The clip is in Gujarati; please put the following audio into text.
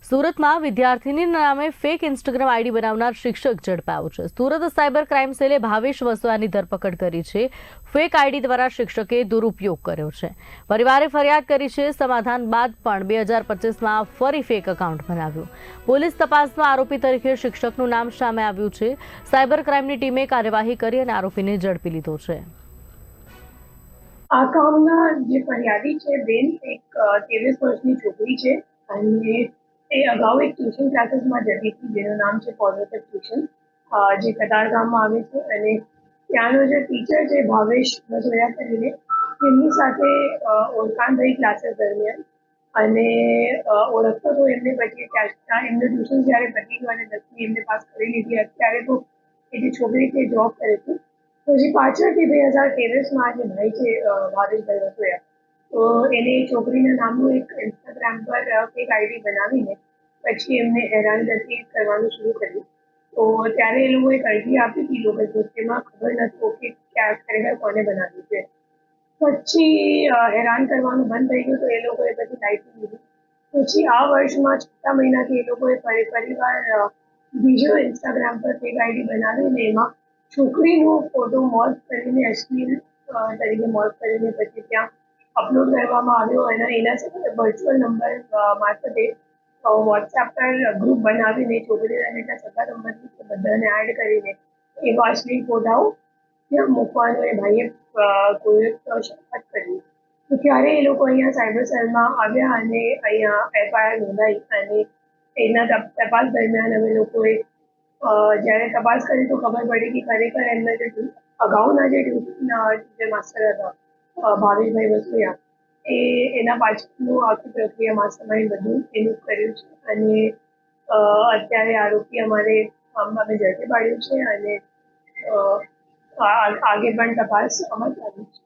સુરતમાં વિદ્યાર્થીનીના નામે ફેક ઇન્સ્ટાગ્રામ આઈડી બનાવનાર શિક્ષક ઝડપાયો છે। સુરત સાયબર ક્રાઇમ સેલે ભાવેશ વસોયાની ધરપકડ કરી છે। ફેક આઈડી દ્વારા શિક્ષકે દુરુપયોગ કર્યો છે। પરિવારે ફરિયાદ કરી છે। સમાધાન બાદ પણ 2025માં ફરી ફેક એકાઉન્ટ બનાવ્યું। પોલીસ તપાસમાં આરોપી તરીકે શિક્ષકનું નામ સામે આવ્યું છે। સાયબર ક્રાઇમની ટીમે કાર્યવાહી કરી અને આરોપીને ઝડપી લીધો છે। આ કામના જે ફરિયાદી છે બેન એક 23 વર્ષની છોકરી છે અને એ અગાઉ એક ટ્યુશન ક્લાસીસમાં જતી હતી જેનું નામ છે પોઝિટિવ ટ્યુશન જે કતારગામમાં આવે છે અને ત્યાંનો જે ટીચર છે ભાવેશ વસોયા કરીને એમની સાથે ઓળખાણ થઈ ક્લાસીસ દરમિયાન અને ઓળખતો તો એમને પછી ત્યાં એમનું ટ્યુશન જ્યારે પતી ગયું અને 10મી એમને પાસ કરી લીધી અત્યારે તો એ જે છોકરી તે જોબ કરે છે પછી પાછળથી 2023માં જે ભાઈ છે ભાવેશભાઈ વસોયા તો એને છોકરીના નામનું એક ઇન્સ્ટાગ્રામ પર એક આઈડી બનાવીને પછી એમને હેરાનગતિ કરવાનું શરૂ કર્યું તો ત્યારે એ લોકોએ અરજી આપી હતી લોકો તેમાં ખબર નહોતું કે ખરેખર કોને બનાવ્યું છે પછી હેરાન કરવાનું બંધ થઈ ગયું તો એ લોકોએ પછી લાઈટ લીધું પછી આ વર્ષમાં 6 મહિનાથી એ લોકોએ ફરીવાર બીજો ઇન્સ્ટાગ્રામ પર એક આઈડી બનાવીને એમાં છોકરીનો ફોટો મોર્ફ કરીને અશ્લીલ તરીકે મોર્ફ કરીને પછી ત્યાં અપલોડ કરવામાં આવ્યો અને એના સાથે વર્ચ્યુઅલ નંબર મારફતે વોટ્સએપ પર ગ્રુપ બનાવીને છોકરીના જેટલા સગા સંબંધી બધાને એડ કરીને એવા અશ્લીલ ફોટાઓ ત્યાં મૂકવાનો એ ભાઈએ કોઈ શરૂઆત કરી તો ત્યારે એ લોકો અહીંયા સાયબર સેલમાં આવ્યા અને અહીંયા એફઆઈઆર નોંધાઈ અને એના તપાસ દરમિયાન અમે લોકોએ જ્યારે તપાસ કરી તો ખબર પડી કે ખરેખર એમના જે અગાઉના જે ટ્યુશન માસ્ટર હતા ભાવેશભાઈ વસોયા એના પાછળનું આખી પ્રક્રિયા માસ્ટરમાઇન્ડ બધું એનું કર્યું છે અને અત્યારે આરોપી અમે ઝડપી પાડ્યું છે અને આગે પણ તપાસ અમલ ચાલુ છે।